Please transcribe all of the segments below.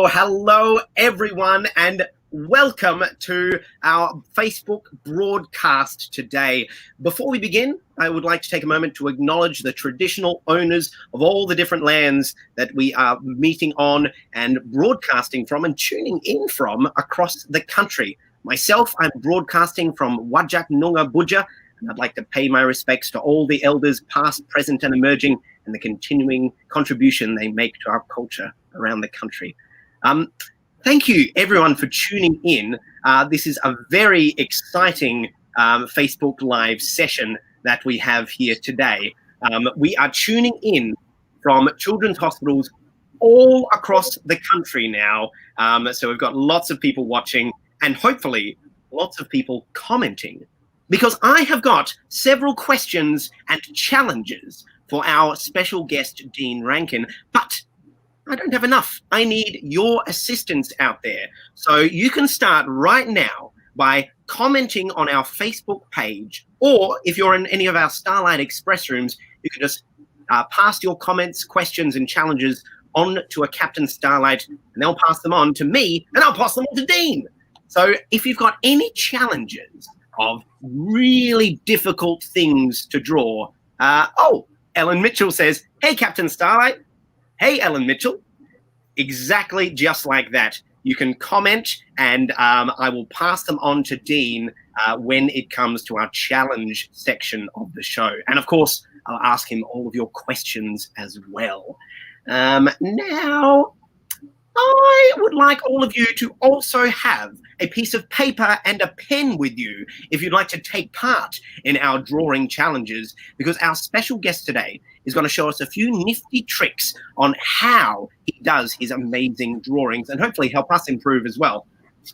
Hello, everyone, and welcome to our Facebook broadcast today. Before we begin, I would like to take a moment to acknowledge the traditional owners of all the different lands that we are meeting on and broadcasting from and tuning in from across the country. Myself, I'm broadcasting from Wajak Noongar Boodja, and I'd like to pay my respects to all the elders past, present, and emerging, and the continuing contribution they make to our culture around the country. Thank you, everyone, for tuning in. This is a very exciting Facebook Live session that we have here today. We are tuning in from children's hospitals all across the country now. So we've got lots of people watching and hopefully lots of people commenting, because I have got several questions and challenges for our special guest, Dean Rankin, but I don't have enough. I need your assistance out there. So you can start right now by commenting on our Facebook page, or if you're in any of our Starlight Express rooms, you can just pass your comments, questions, and challenges on to a Captain Starlight, and they'll pass them on to me, and I'll pass them on to Dean. So if you've got any challenges of really difficult things to draw, Ellen Mitchell says, "Hey, Captain Starlight." Hey, Ellen Mitchell. Exactly just like that. You can comment and I will pass them on to Dean when it comes to our challenge section of the show. And of course, I'll ask him all of your questions as well. Now, I would like all of you to also have a piece of paper and a pen with you if you'd like to take part in our drawing challenges, because our special guest today is going to show us a few nifty tricks on how he does his amazing drawings and hopefully help us improve as well.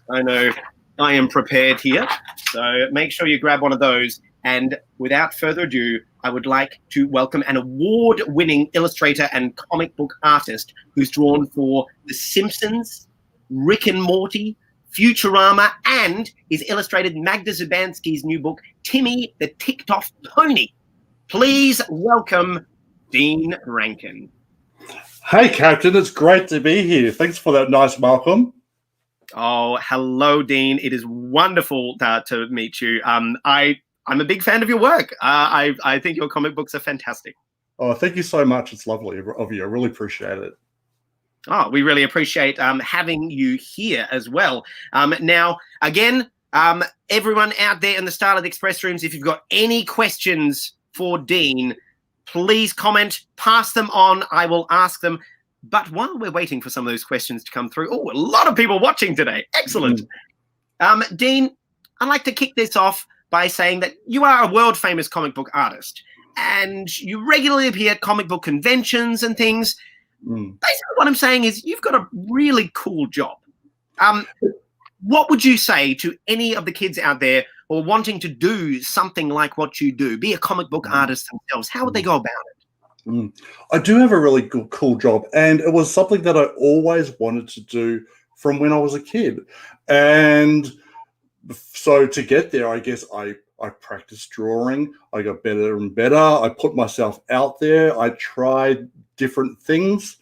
I know I am prepared here, so make sure you grab one of those. And without further ado, I would like to welcome an award-winning illustrator and comic book artist who's drawn for The Simpsons, Rick and Morty, Futurama, and he's illustrated Magda Zubanski's new book, Timmy the Ticked-Off Pony. Please welcome Dean Rankin. Hey, Captain, it's great to be here. Thanks for that nice welcome. Oh, hello, Dean. It is wonderful to meet you. I'm a big fan of your work. I think your comic books are fantastic. Oh, thank you so much. It's lovely of you. I really appreciate it. Oh, we really appreciate having you here as well. Now, again, everyone out there in the Starlight Express rooms, if you've got any questions for Dean, please comment, pass them on. I will ask them. But while we're waiting for some of those questions to come through, a lot of people watching today. Excellent. Dean, I'd like to kick this off by saying that you are a world-famous comic book artist and you regularly appear at comic book conventions and things. Basically what I'm saying is you've got a really cool job. What would you say to any of the kids out there who are wanting to do something like what you do, be a comic book artist themselves? How would they go about it? I do have a really cool job, and it was something that I always wanted to do from when I was a kid. And so to get there, I guess I practiced drawing. I got better and better. I put myself out there. I tried different things.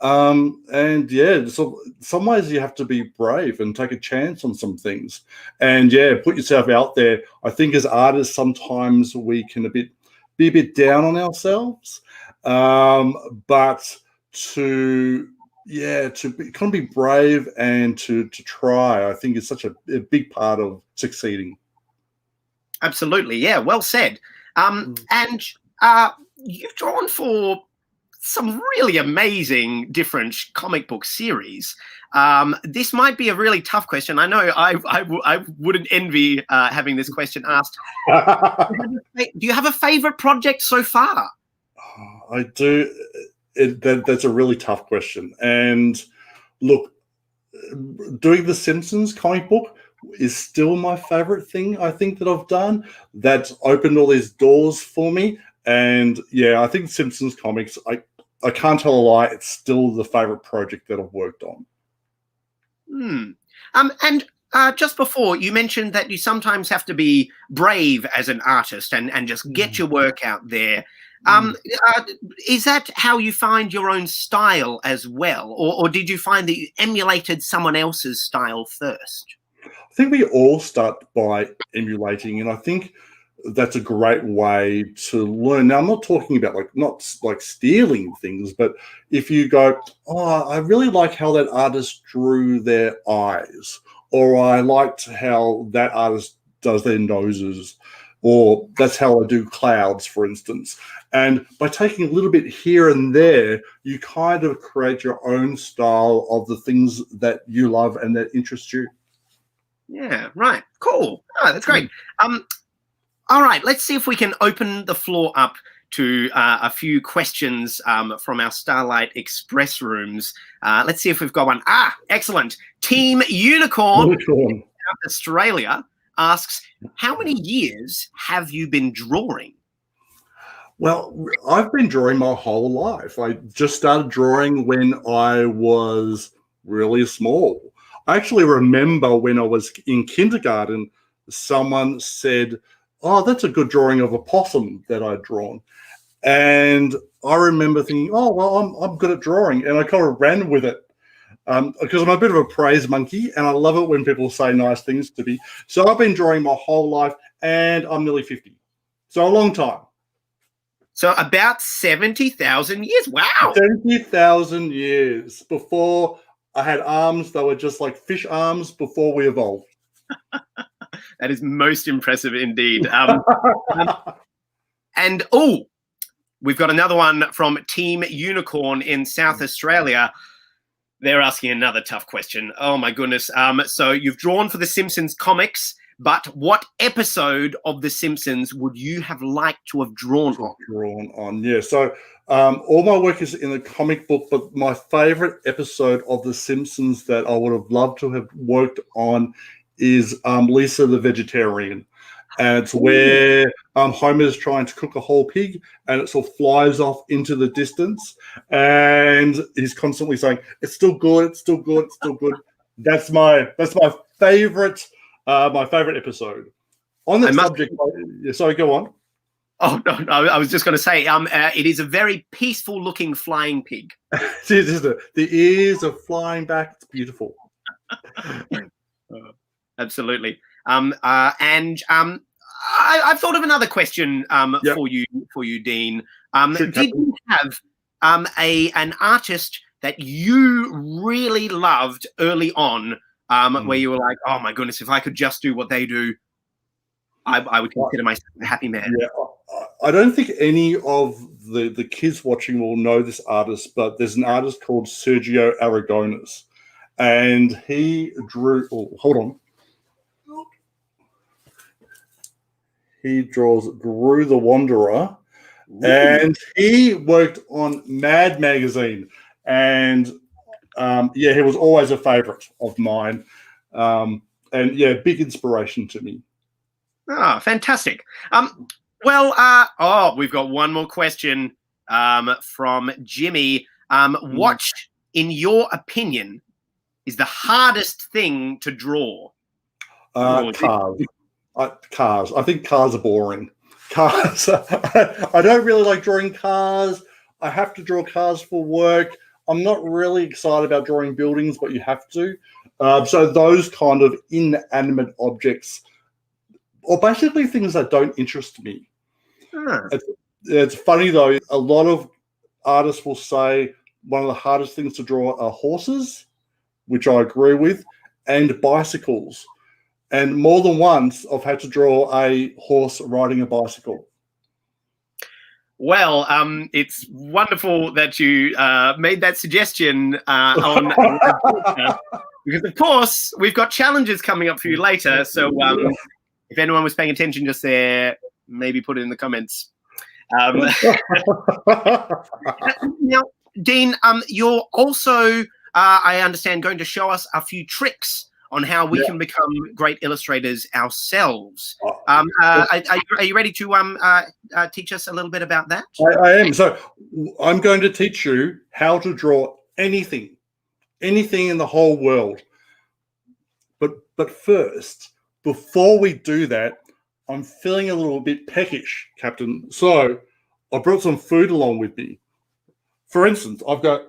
And yeah, so some ways you have to be brave and take a chance on some things. And yeah, put yourself out there. I think as artists, sometimes we can be a bit down on ourselves. But to kind of be brave and to try, I think is such a big part of succeeding. Absolutely. Yeah. Well said. And you've drawn for some really amazing different comic book series. This might be a really tough question. I know I wouldn't envy having this question asked. Do you have a favorite project so far? I do. That's a really tough question. And look, doing the Simpsons comic book is still my favorite thing I think that I've done. That's opened all these doors for me. And yeah, I think Simpsons comics, I can't tell a lie, it's still the favorite project that I've worked on. And just before, you mentioned that you sometimes have to be brave as an artist and just get your work out there. Is that how you find your own style as well? Or did you find that you emulated someone else's style first? I think we all start by emulating, and I think that's a great way to learn. Now, I'm not talking about not like stealing things, but if you go, oh, I really like how that artist drew their eyes, or I liked how that artist does their noses, or that's how I do clouds, for instance. And by taking a little bit here and there, you kind of create your own style of the things that you love and that interest you. Yeah, right. Cool. Oh, that's great. All right, let's see if we can open the floor up to a few questions from our Starlight Express rooms. Let's see if we've got one. Excellent. Team Unicorn. South Australia asks, how many years have you been drawing? Well, I've been drawing my whole life. I just started drawing when I was really small. I actually remember when I was in kindergarten, someone said, oh, that's a good drawing of a possum that I'd drawn. And I remember thinking, oh, well, I'm good at drawing. And I kind of ran with it because I'm a bit of a praise monkey and I love it when people say nice things to me. So I've been drawing my whole life and I'm nearly 50. So a long time. So about 70,000 years. Wow. 70,000 years before I had arms. They were just like fish arms before we evolved. That is most impressive indeed. And we've got another one from Team Unicorn in South Australia. They're asking another tough question. Oh my goodness. So you've drawn for the Simpsons comics, but what episode of the Simpsons would you have liked to have drawn on? Yeah. So all my work is in the comic book, but my favorite episode of the Simpsons that I would have loved to have worked on is Lisa the Vegetarian. And it's where Homer's trying to cook a whole pig and it sort of flies off into the distance. And he's constantly saying, it's still good, it's still good, it's still good. That's my favorite episode. On that subject, sorry, go on. Oh, no, I was just going to say, it is a very peaceful looking flying pig. The ears are flying back. It's beautiful. Absolutely. I've thought of another question for you, Dean. Did you have an artist that you really loved early on, where you were like, oh my goodness, if I could just do what they do, I would consider myself a happy man? Yeah, I don't think any of the kids watching will know this artist, but there's an artist called Sergio Aragonas, and he drew. Oh, hold on. He draws Gru the Wanderer, and he worked on Mad Magazine, and he was always a favorite of mine, and big inspiration to me. Ah, fantastic. We've got one more question from Jimmy. What, in your opinion, is the hardest thing to draw? Cars. Cars. I think cars are boring. Cars. I don't really like drawing cars. I have to draw cars for work. I'm not really excited about drawing buildings, but you have to. So those kind of inanimate objects, or basically things that don't interest me. It's funny though. A lot of artists will say one of the hardest things to draw are horses, which I agree with, and bicycles. And more than once, I've had to draw a horse riding a bicycle. Well, it's wonderful that you made that suggestion on because, of course, we've got challenges coming up for you later. So if anyone was paying attention just there, maybe put it in the comments. Now, Dean, you're also, I understand, going to show us a few tricks on how we can become great illustrators ourselves. Are you ready to teach us a little bit about that? I am. So I'm going to teach you how to draw anything in the whole world. But first, before we do that, I'm feeling a little bit peckish, Captain. So I brought some food along with me. For instance, I've got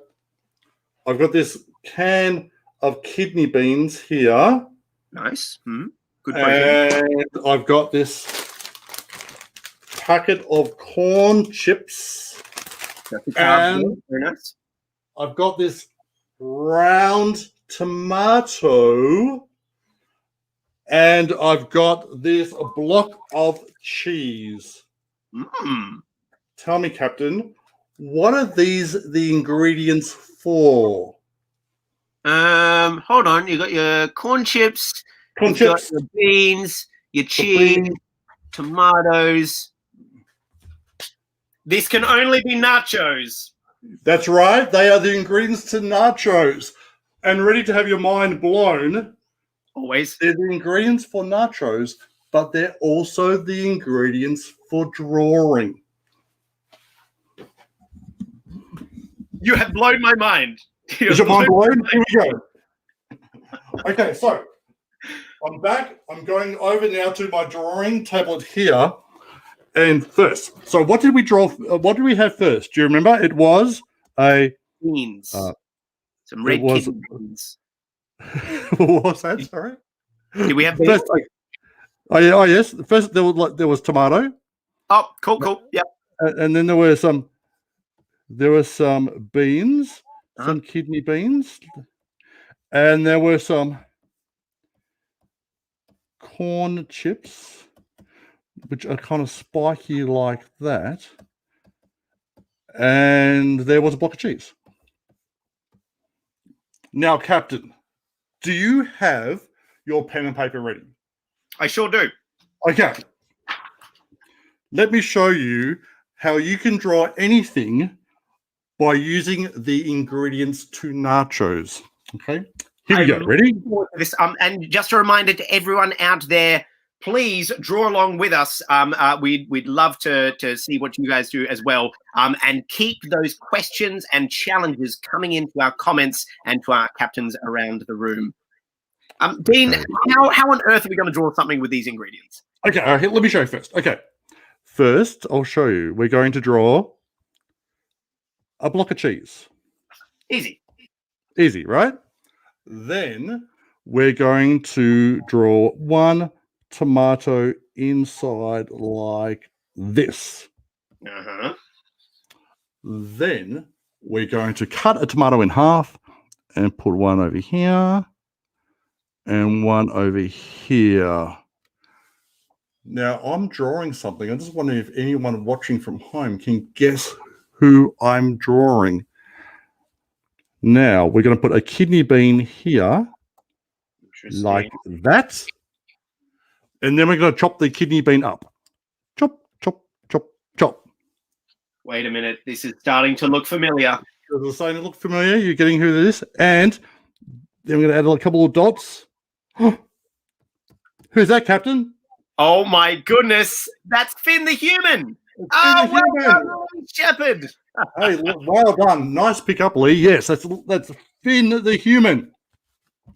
this can of kidney beans here. Nice. Good protein. And I've got this packet of corn chips. And very nice. I've got this round tomato. And I've got this block of cheese. Tell me, Captain, what are these the ingredients for? Hold on. You got your corn chips, got your beans, your cheese, tomatoes. This can only be nachos. That's right. They are the ingredients to nachos. And ready to have your mind blown. Always. They're the ingredients for nachos, but they're also the ingredients for drawing. You have blown my mind. Is your mind blown? Here we go. Okay, so I'm back. I'm going over now to my drawing tablet here. And first, so what did we draw? What did we have first? Do you remember? It was beans. Some red kidney beans. What was that? Sorry. Did we have first? Yes. First, there was tomato. Oh, cool. Yep. And then there were some beans, some kidney beans, and there were some corn chips, which are kind of spiky like that, and there was a block of cheese. Now, Captain, do you have your pen and paper ready? I sure do. Okay. Let me show you how you can draw anything by using the ingredients to nachos. Okay. Here we go. Ready? This, and just a reminder to everyone out there, please draw along with us. We'd love to see what you guys do as well. And keep those questions and challenges coming into our comments and to our captains around the room. Dean, how on earth are we going to draw something with these ingredients? Okay, let me show you first. Okay. First, I'll show you. We're going to draw a block of cheese. Easy. Easy, right? Then we're going to draw one tomato inside like this. Then we're going to cut a tomato in half and put one over here and one over here. Now, I'm drawing something. I'm just wondering if anyone watching from home can guess who I'm drawing. Now, we're going to put a kidney bean here, like that. And then we're going to chop the kidney bean up. Chop, chop, chop, chop. Wait a minute. This is starting to look familiar. Is it starting to look familiar? You're getting who it is? And then we're going to add a couple of dots. Who's that, Captain? Oh, my goodness. That's Finn the human. Well done, Shepherd. Hey, well done. Nice pick up, Lee. Yes, that's Finn the human.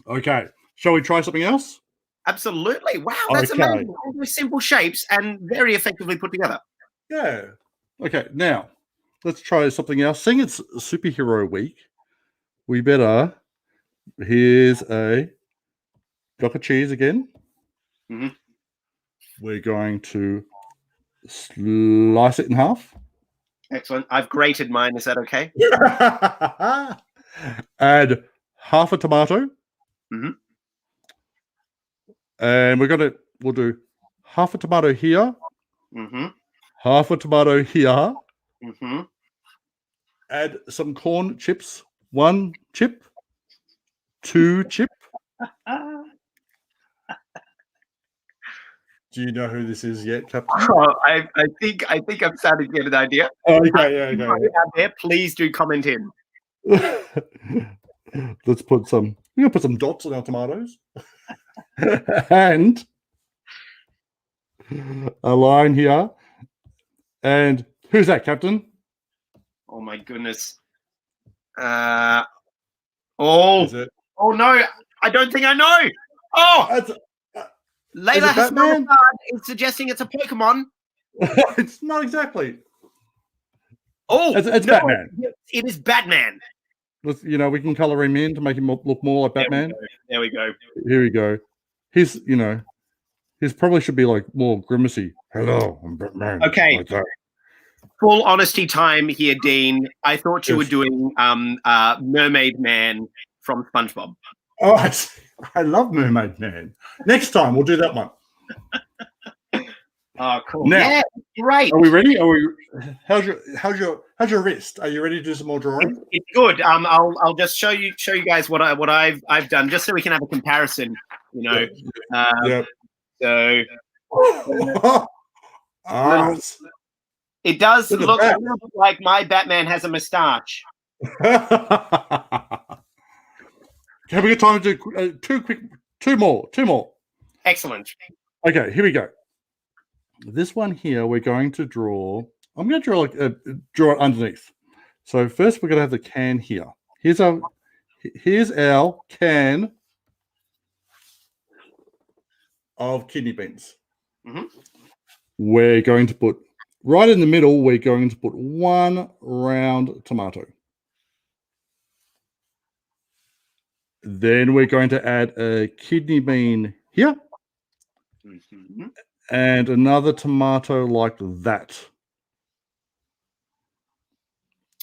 Okay. Shall we try something else? Absolutely. Wow, that's amazing. All those simple shapes and very effectively put together. Yeah. Okay, now let's try something else. Seeing it's superhero week, we better. Here's a block of cheese again. We're going to slice it in half. Excellent. I've grated mine. Is that okay? Add half a tomato. And we'll do half a tomato here. Half a tomato here. Mm-hmm. Add some corn chips. 1 chip. 2 chip. Do you know who this is yet, Captain? Oh, I think I'm starting to get an idea. Okay. Out there, please do comment in. Let's put some. We're gonna put some dots on our tomatoes, and a line here. And who's that, Captain? Oh my goodness. Is it? Oh no! I don't think I know. Oh, Layla Hassan is suggesting it's a Pokemon. It's not exactly. Oh, it's no, Batman. It is Batman. You know, we can color him in to make him look more like Batman. There we go. Here we go. His probably should be like more grimacy. Hello, I'm Batman. Okay. Like that. Full honesty time here, Dean. I thought you were doing Mermaid Man from SpongeBob. Oh, I love Mermaid Man. Next time we'll do that one. Oh, cool. Now, yeah, great. Are we ready? How's your wrist? Are you ready to do some more drawing? It's good. I'll just show you guys what I've done, just so we can have a comparison. You know. Yep. So. It does look a little bit like my Batman has a moustache. Have we got time to do two more? Excellent. Okay, here we go. This one here, we're going to draw. I'm going to draw it underneath. So first, we're going to have the can here. Here's our can of kidney beans. Mm-hmm. We're going to put right in the middle. We're going to put 1 round tomato. Then we're going to add a kidney bean here. Mm-hmm. And another tomato like that.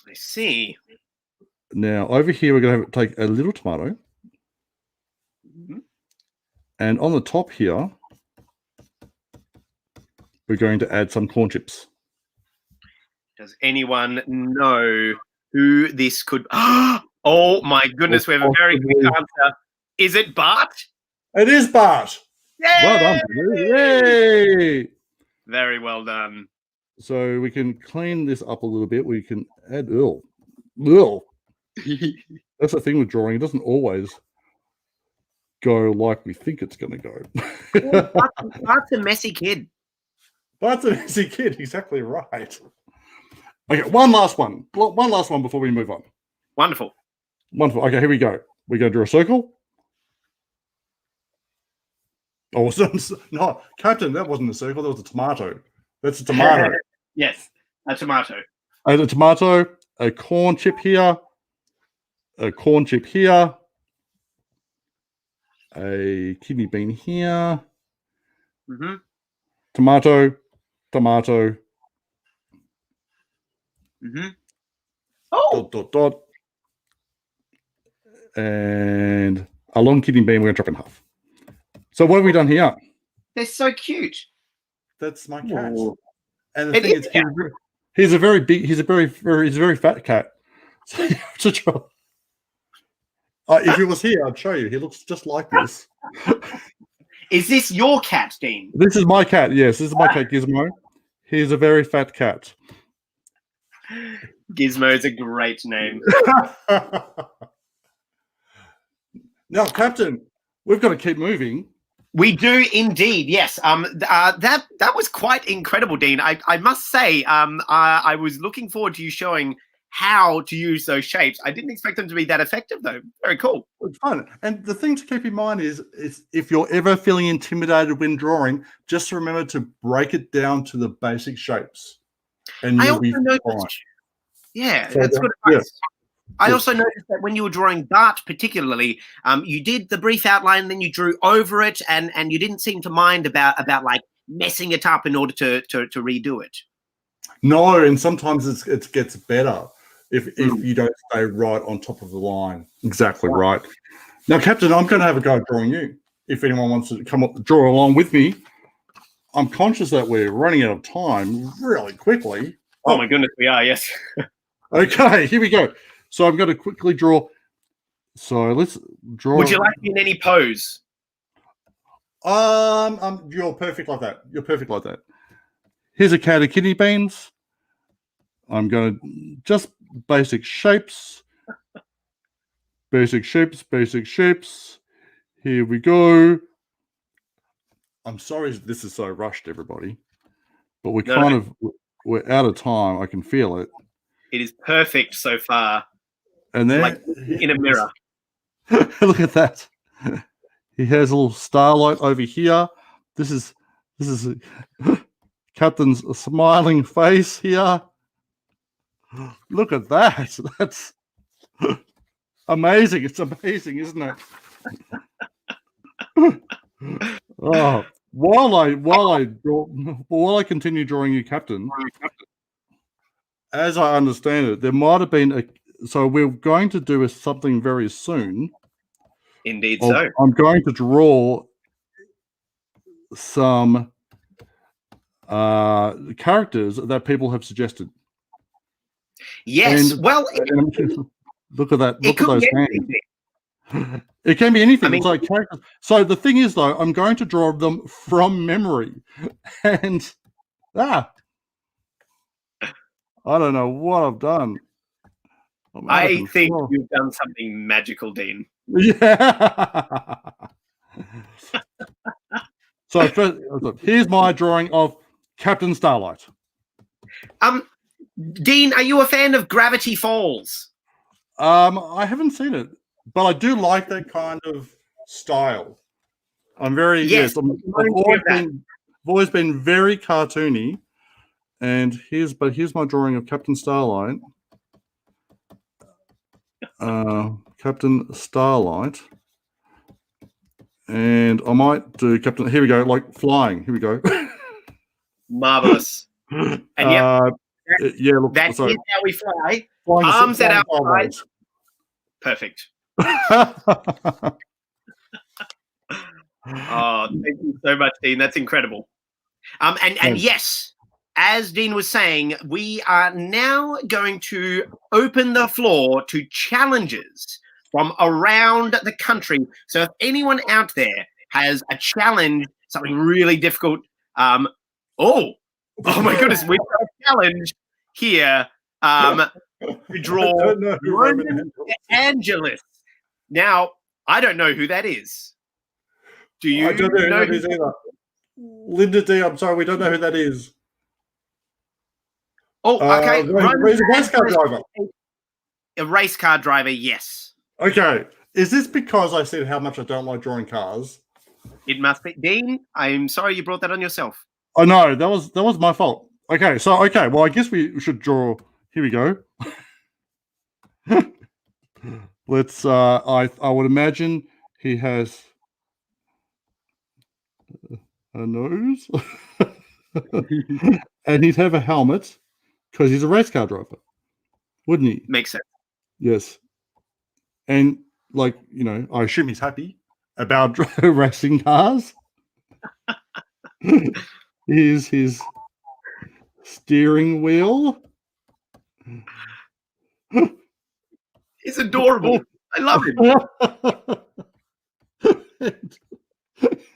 I see. Now, over here, we're going to take a little tomato. Mm-hmm. And on the top here, we're going to add some corn chips. Does anyone know who this could... Oh, my goodness, we have a very quick answer. Is it Bart? It is Bart. Yay! Well done. Yay! Very well done. So we can clean this up a little bit. We can add... That's the thing with drawing. It doesn't always go like we think it's going to go. Bart's a messy kid. Bart's a messy kid. Exactly right. Okay, one last one. One last one before we move on. Wonderful. Okay, here we go. We're going to draw a circle. Oh, no, Captain, that wasn't a circle. That was a tomato. That's a tomato. Yes, a tomato. A tomato, a corn chip here, a corn chip here, a kidney bean here, mm-hmm. tomato. Mm-hmm. Oh! Dot. And a long kidney bean we're going to chop in half. So what have we done here? They're so cute. That's my cat. Ooh. And the thing is, he's a very fat cat. So you have to try. If he was here, I'd show you. He looks just like this. Is this your cat, Dean? This is my cat. Yes, this is my cat, Gizmo. He's a very fat cat. Gizmo is a great name. Now, Captain, we've got to keep moving. We do indeed, yes. That was quite incredible, Dean. I must say, I was looking forward to you showing how to use those shapes. I didn't expect them to be that effective, though. Very cool. It's fun. And the thing to keep in mind is if you're ever feeling intimidated when drawing, just remember to break it down to the basic shapes. And you'll be fine. Yeah, so that's good advice. Yeah. I also noticed that when you were drawing Bart particularly, you did the brief outline, then you drew over it, and you didn't seem to mind about like messing it up in order to redo it. No, and sometimes it gets better if you don't stay right on top of the line. Exactly right. Now, Captain, I'm going to have a go at drawing you. If anyone wants to come up, draw along with me. I'm conscious that we're running out of time really quickly. Oh my goodness, we are, yes. Okay, here we go. So I'm going to quickly draw. So let's draw. Would you like me in any pose? You're perfect like that. You're perfect like that. Here's a can of kidney beans. I'm going to just basic shapes. Basic shapes. Here we go. I'm sorry this is so rushed, everybody, but we're out of time. I can feel it. It is perfect so far. And then, like in a mirror. Look at that. He has a little starlight over here. This is Captain's smiling face here. Look at that. That's amazing. It's amazing, isn't it? Oh, while I continue drawing you, Captain, as I understand it, there might have been so we're going to do something very soon. Indeed, so I'm going to draw some characters that people have suggested. Yes, and, well, look at that. Look at those hands. It can be anything. I mean, it's like characters. So the thing is, though, I'm going to draw them from memory, and I don't know what I've done. I think you've done something magical, Dean. Yeah. So first, here's my drawing of Captain Starlight. Dean, are you a fan of Gravity Falls? I haven't seen it, but I do like that kind of style. I'm very I've always been very cartoony, and here's my drawing of Captain Starlight. Captain Starlight, and I might do Captain. Here we go, like flying. Here we go. Marvelous. And look, that's how we fly. Arms at our sides. Perfect. Oh, thank you so much, Dean. That's incredible. And yes, as Dean was saying, we are now going to open the floor to challenges from around the country. So if anyone out there has a challenge, something really difficult, oh my goodness, we've got a challenge here to draw Roman Angeles. Now, I don't know who that is. Do you? I don't know who that is either. Linda D, I'm sorry, we don't know who that is. Oh, okay. He's a race car driver. A race car driver, yes. Okay. Is this because I said how much I don't like drawing cars? It must be. Dean, I'm sorry you brought that on yourself. Oh no, that was my fault. Okay, well I guess we should draw. Here we go. Let's I would imagine he has a nose. And he'd have a helmet because he's a race car driver, wouldn't he? Makes sense. Yes. And I assume he's happy about racing cars. Here's his steering wheel. He's adorable. I love him.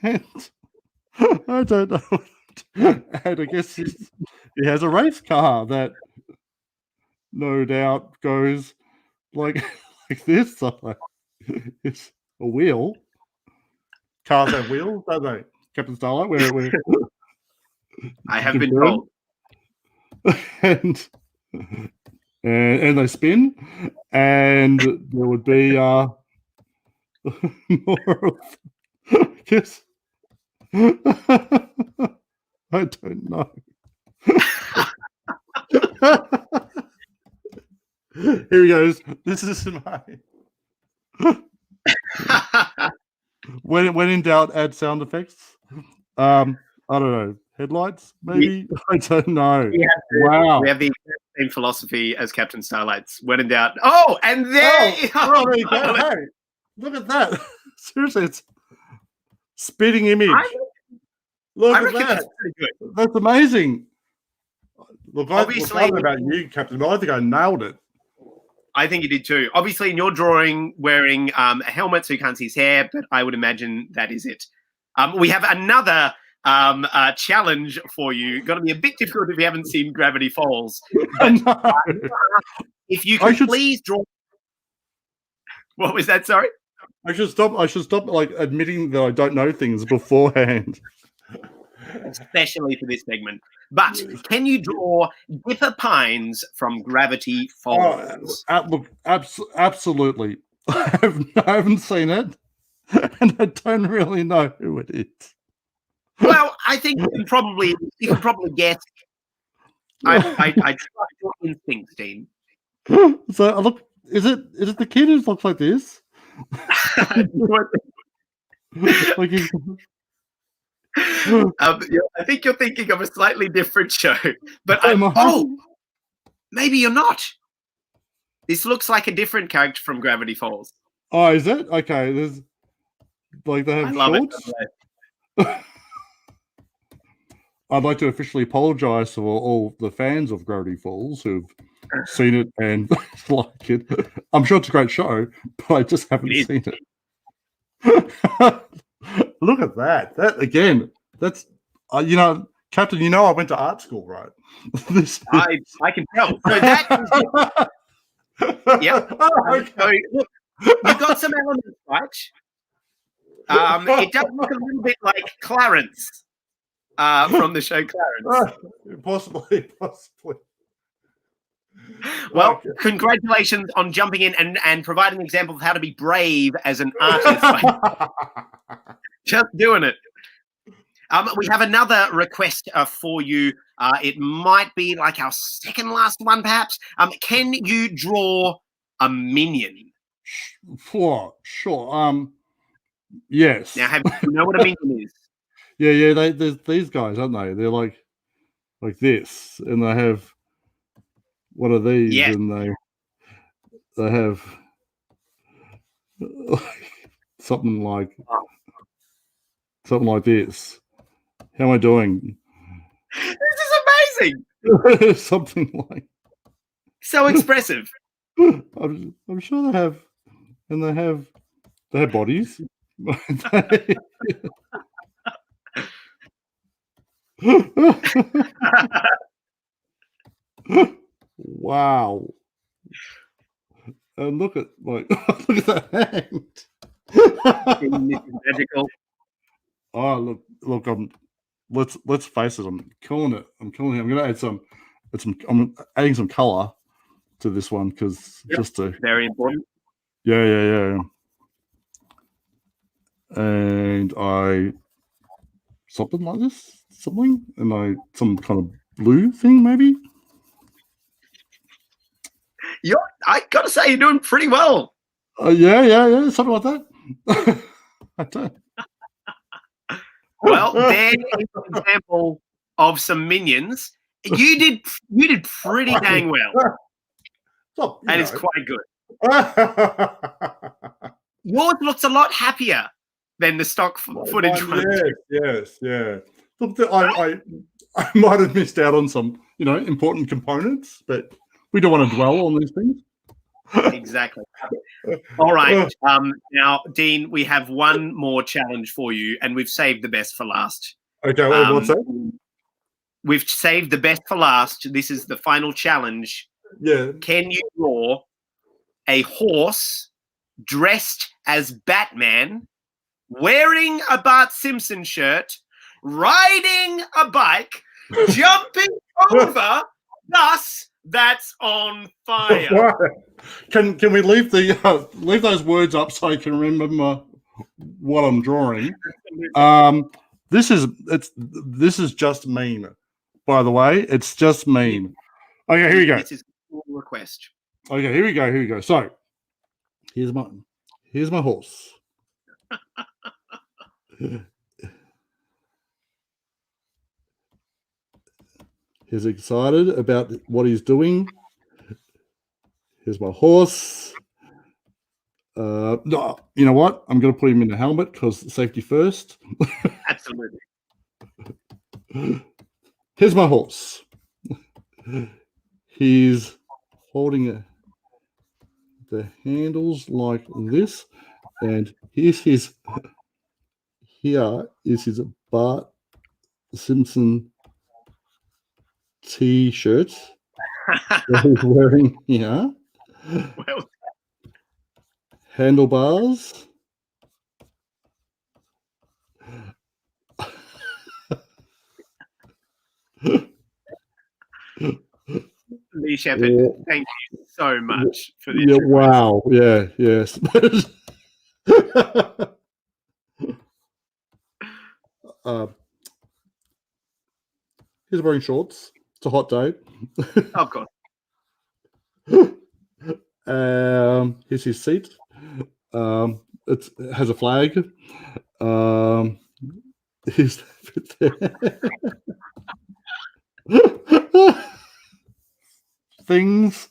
and I don't know. And I guess he has a race car that no doubt goes like this. So it's a wheel. Cars have wheels, don't they? Captain Starlight, where I have been told. And they spin, and there would be more of, yes. I don't know. Here he goes. This is my. When in doubt, add sound effects. I don't know. Headlights, maybe? I don't know. Wow. We have the same philosophy as Captain Starlight's. When in doubt. Oh, and there you go. Hey, look at that. Seriously, it's spitting image. I reckon that's pretty good. That's amazing. Look, I don't know about you, Captain, but I think I nailed it. I think you did too. Obviously, in your drawing, wearing a helmet so you can't see his hair, but I would imagine that is it. We have another challenge for you. Going to be a bit difficult if you haven't seen Gravity Falls. But, No. if you could please draw. What was that? Sorry. I should stop like admitting that I don't know things beforehand. Especially for this segment. But can you draw Dipper Pines from Gravity Falls? Look, absolutely. I haven't seen it, and I don't really know who it is. Well, I think you can probably guess. I trust your instincts, Dean. So look, is it the kid who looks like this? Like I think you're thinking of a slightly different show, but maybe you're not. This looks like a different character from Gravity Falls. Oh, is it? Okay, there's like they have shorts. I'd like to officially apologize to all the fans of Gravity Falls who've seen it and like it. I'm sure it's a great show, but I just haven't seen it. Look at that. That again, that's Captain, I went to art school, right? I can tell. So that is yep. Okay. So, look, you've got some elements, right? It does look a little bit like Clarence from the show Clarence. Possibly. Well, congratulations on jumping in and providing an example of how to be brave as an artist. Just doing it. We have another request for you. It might be like our second last one, perhaps. Can you draw a minion? Sure. Yes. Now, you know what a minion is? Yeah. There's these guys, aren't they? They're like this, and they have one of these, and they have something like this. How am I doing? This is amazing. Something like so expressive. I'm sure they have, and they have bodies. Wow! And look at that hand. Magical. Oh, look! Let's face it. I'm killing it. I'm gonna add some. I'm adding some color to this one because just to very important. Yeah. And something like this, and some kind of blue thing maybe. I gotta say, you're doing pretty well. Yeah, something like that. I don't. Well, there is an example of some minions. You did pretty dang well. That is quite good. Yours looks a lot happier than the stock footage one. Yes. Look, I might have missed out on some, important components, but we don't want to dwell on these things. Exactly. All right. Now, Dean, we have one more challenge for you, and we've saved the best for last. Okay, what's that? We've saved the best for last. This is the final challenge. Yeah. Can you draw a horse dressed as Batman, wearing a Bart Simpson shirt, riding a bike, jumping over, thus that's on fire. Can we leave those words up so I can remember what I'm drawing? This is just mean. By the way, it's just mean. Okay, here we go. This is a request. Okay, here we go. So here's my horse. He's excited about what he's doing. Here's my horse. No, you know what? I'm going to put him in a helmet because safety first. Absolutely. Here's my horse. He's holding the handles like this, and here is his Bart Simpson t-shirt that he's wearing here. Well, Handlebars. Lee Shepherd, thank you so much for this. Yeah, wow. Yeah, yes. He's wearing shorts. It's a hot day. Of course. Here's his seat. It has a flag. Here's things.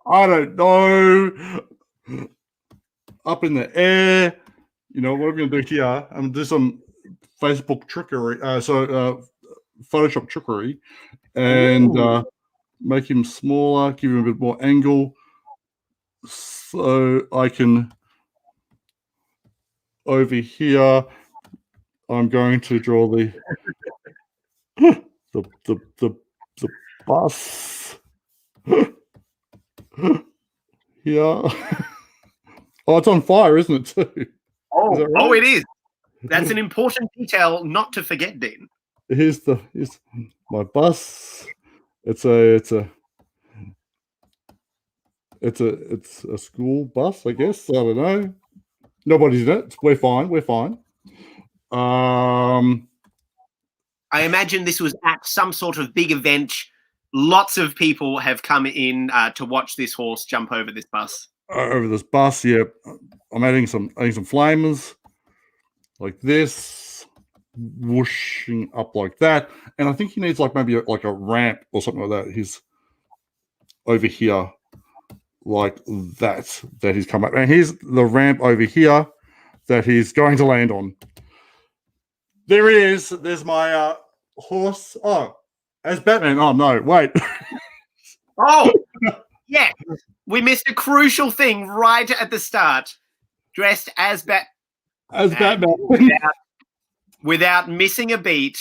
I don't know. Up in the air. You know what I'm going to do here? I'm going to do some Facebook trickery. Photoshop trickery, and make him smaller, give him a bit more angle, so I can. Over here, I'm going to draw the bus here. Oh, it's on fire, isn't it, too? Oh, right? It is. That's an important detail not to forget, Dean. Here's my bus. It's a school bus, I guess. I don't know. Nobody's in it. We're fine. I imagine this was at some sort of big event. Lots of people have come in to watch this horse jump over this bus. Over this bus, yeah. I'm adding some flamers like this, whooshing up like that, and I think he needs like maybe like a ramp or something like that. He's over here like that he's come up, and here's the ramp over here that he's going to land on. There he is. There's my horse. Oh, as Batman. Oh no, wait. Oh, yeah. We missed a crucial thing right at the start. Dressed as Batman. Without missing a beat,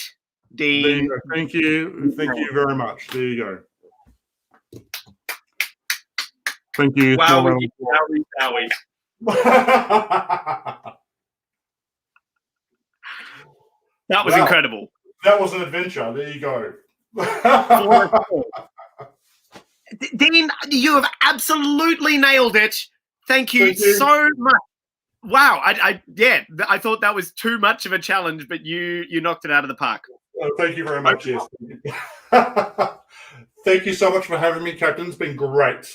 Dean. Thank you very much. There you go. Thank you. Wowie. That was incredible. That was an adventure. There you go. Dean, you have absolutely nailed it. Thank you so much. Wow, I thought that was too much of a challenge, but you knocked it out of the park. Thank you very much. Yes. Thank you so much for having me, Captain. It's been great.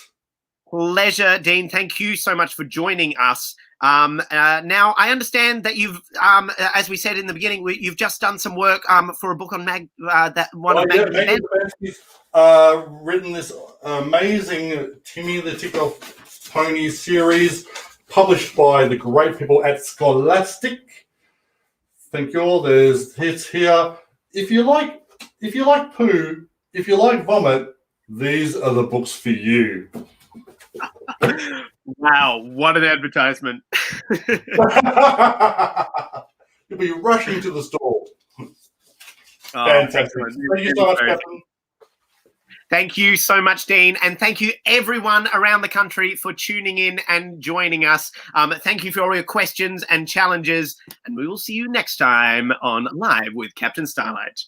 Pleasure, Dean. Thank you so much for joining us. Now, I understand that you've, as we said in the beginning, you've just done some work for a book on written this amazing Timmy the Tick-Off Pony series, published by the great people at Scholastic. Thank you all. There's hits here. If you like poo, if you like vomit, these are the books for you. Wow, what an advertisement. You'll be rushing to the store. Oh, fantastic. Thank you so much, Captain. Thank you so much, Dean. And thank you, everyone around the country, for tuning in and joining us. Thank you for all your questions and challenges. And we will see you next time on Live with Captain Starlight.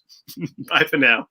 Bye for now.